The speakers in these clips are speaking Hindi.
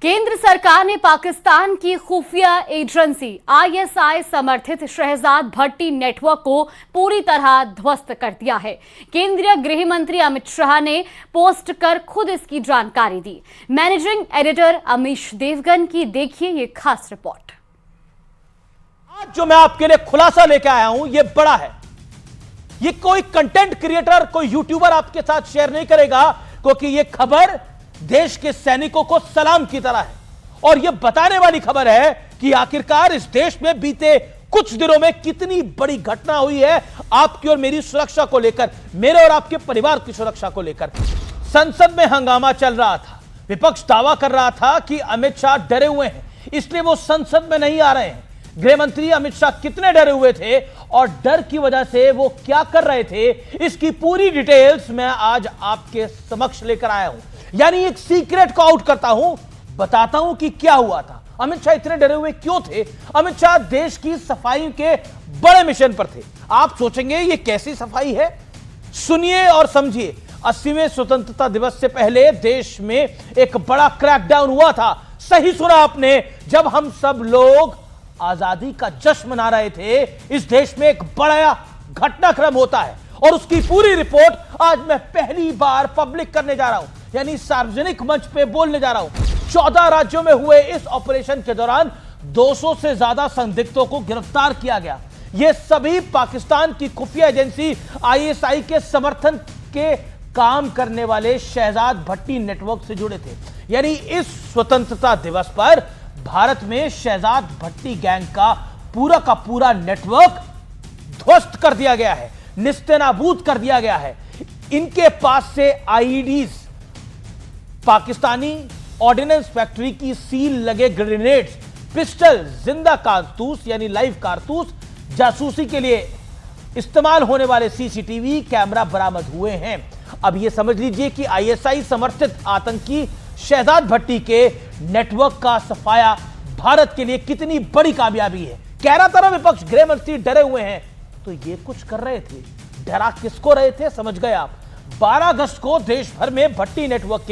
केंद्र सरकार ने पाकिस्तान की खुफिया एजेंसी आईएसआई समर्थित शहजाद भट्टी नेटवर्क को पूरी तरह ध्वस्त कर दिया है। केंद्रीय गृह मंत्री अमित शाह ने पोस्ट कर खुद इसकी जानकारी दी। मैनेजिंग एडिटर अमीश देवगन की देखिए ये खास रिपोर्ट। आज जो मैं आपके लिए खुलासा लेके आया हूं ये बड़ा है। ये कोई कंटेंट क्रिएटर, कोई यूट्यूबर आपके साथ शेयर नहीं करेगा, क्योंकि ये खबर देश के सैनिकों को सलाम की तरह है और यह बताने वाली खबर है कि आखिरकार इस देश में बीते कुछ दिनों में कितनी बड़ी घटना हुई है आपकी और मेरी सुरक्षा को लेकर, मेरे और आपके परिवार की सुरक्षा को लेकर। संसद में हंगामा चल रहा था, विपक्ष दावा कर रहा था कि अमित शाह डरे हुए हैं, इसलिए वो संसद में नहीं आ रहे हैं। गृह मंत्री अमित शाह कितने डरे हुए थे और डर की वजह से वो क्या कर रहे थे, इसकी पूरी डिटेल्स मैं आज आपके समक्ष लेकर आया हूं। यानी एक सीक्रेट को आउट करता हूं, बताता हूं कि क्या हुआ था, अमित शाह इतने डरे हुए क्यों थे। अमित शाह देश की सफाई के बड़े मिशन पर थे। आप सोचेंगे ये कैसी सफाई है, सुनिए और समझिए। 80वें स्वतंत्रता दिवस से पहले देश में एक बड़ा क्रैकडाउन हुआ था। सही सुना आपने, जब हम सब लोग आजादी का जश्न मना रहे थे, इस देश में एक बड़ा घटनाक्रम होता है और उसकी पूरी रिपोर्ट आज मैं पहली बार पब्लिक करने जा रहा हूं, यानी सार्वजनिक मंच पे बोलने जा रहा हूं। 14 राज्यों में हुए इस ऑपरेशन के दौरान 200 से ज्यादा संदिग्धों को गिरफ्तार किया गया। ये सभी पाकिस्तान की खुफिया एजेंसी आईएसआई के समर्थन के काम करने वाले शहजाद भट्टी नेटवर्क से जुड़े थे। यानी इस स्वतंत्रता दिवस पर भारत में शहजाद भट्टी गैंग का पूरा नेटवर्क ध्वस्त कर दिया गया है, निस्तेनाबूद कर दिया गया है। इनके पास से आईईडीज, पाकिस्तानी ऑर्डिनेंस फैक्ट्री की सील लगे ग्रेनेड्स, पिस्टल, जिंदा कारतूस यानी लाइव कारतूस, जासूसी के लिए इस्तेमाल होने वाले सीसीटीवी कैमरा बरामद हुए हैं। अब यह समझ लीजिए कि आईएसआई समर्थित आतंकी शहजाद भट्टी के नेटवर्क का सफाया भारत के लिए कितनी बड़ी कामयाबी है। कह रहा था ना विपक्ष, गृह मंत्री डरे हुए हैं, तो ये कुछ कर रहे थे। डरा किसको रहे थे समझ गए आप। 12 अगस्त को देश भर में भट्टी नेटवर्क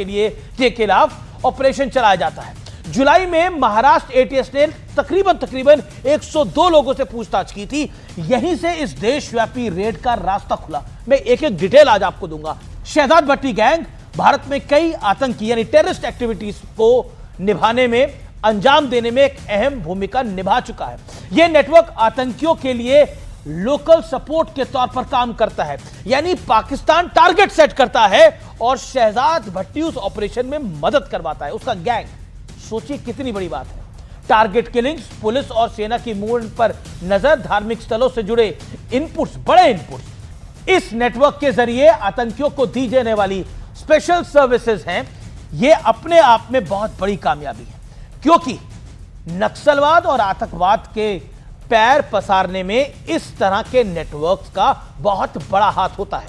के खिलाफ ऑपरेशन चलाया जाता है। जुलाई में महाराष्ट्र एटीएस ने तकरीबन 102 लोगों से पूछताछ की थी। यहीं से इस देशव्यापी रेड का रास्ता खुला। मैं एक एक डिटेल आज आपको दूंगा। शहजाद भट्टी गैंग भारत में कई आतंकी यानी टेररिस्ट एक्टिविटीज को निभाने में, अंजाम देने में एक अहम भूमिका निभा चुका है। यह नेटवर्क आतंकियों के लिए लोकल सपोर्ट के तौर पर काम करता है, यानी पाकिस्तान टारगेट सेट करता है और शहजाद भट्टी उस ऑपरेशन में मदद करवाता है, उसका गैंग। सोचिए कितनी बड़ी बात है। टारगेट किलिंग्स, पुलिस और सेना की मूवमेंट पर नजर, धार्मिक स्थलों से जुड़े इनपुट्स, बड़े इनपुट्स। इस नेटवर्क के जरिए आतंकियों को दी जाने वाली स्पेशल सर्विसेज हैं, यह अपने आप में बहुत बड़ी कामयाबी है, क्योंकि नक्सलवाद और आतंकवाद के पैर पसारने में इस तरह के नेटवर्क्स का बहुत बड़ा हाथ होता है।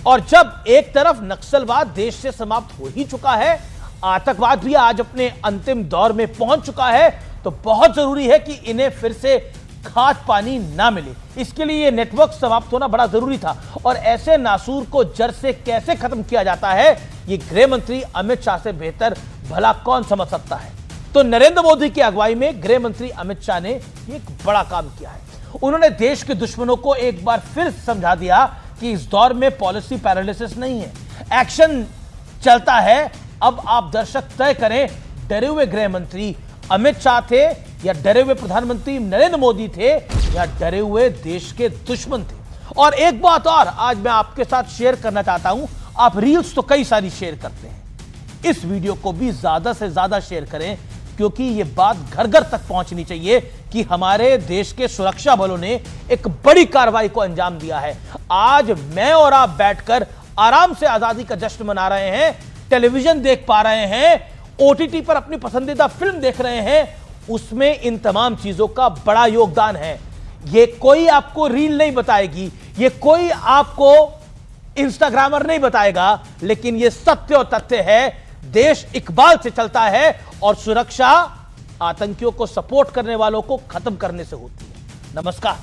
और जब एक तरफ नक्सलवाद देश से समाप्त हो ही चुका है, आतंकवाद भी आज अपने अंतिम दौर में पहुंच चुका है, तो बहुत जरूरी है कि इन्हें फिर से खाद पानी ना मिले। इसके लिए यह नेटवर्क समाप्त होना बड़ा जरूरी था। और ऐसे नासूर को जड़ से कैसे खत्म किया जाता है, यह गृह मंत्री अमित शाह से बेहतर भला कौन समझ सकता है। तो नरेंद्र मोदी की अगुवाई में गृह मंत्री अमित शाह ने एक बड़ा काम किया है। उन्होंने देश के दुश्मनों को एक बार फिर समझा दिया कि इस दौर में पॉलिसी पैरालिसिस नहीं है, एक्शन चलता है। अब आप दर्शक तय करें, डरे हुए गृह मंत्री अमित शाह थे या डरे हुए प्रधानमंत्री नरेंद्र मोदी थे या डरे हुए देश के दुश्मन थे। और एक बात और आज मैं आपके साथ शेयर करना चाहता हूं। आप रील्स तो कई सारी शेयर करते हैं, इस वीडियो को भी ज्यादा से ज्यादा शेयर करें, क्योंकि यह बात घर घर तक पहुंचनी चाहिए कि हमारे देश के सुरक्षा बलों ने एक बड़ी कार्रवाई को अंजाम दिया है। आज मैं और आप बैठकर आराम से आजादी का जश्न मना रहे हैं, टेलीविजन देख पा रहे हैं, ओटीटी पर अपनी पसंदीदा फिल्म देख रहे हैं, उसमें इन तमाम चीजों का बड़ा योगदान है। यह कोई आपको रील नहीं बताएगी, यह कोई आपको इंस्टाग्रामर नहीं बताएगा, लेकिन यह सत्य और तथ्य है। देश इकबाल से चलता है और सुरक्षा आतंकियों को सपोर्ट करने वालों को खत्म करने से होती है। नमस्कार।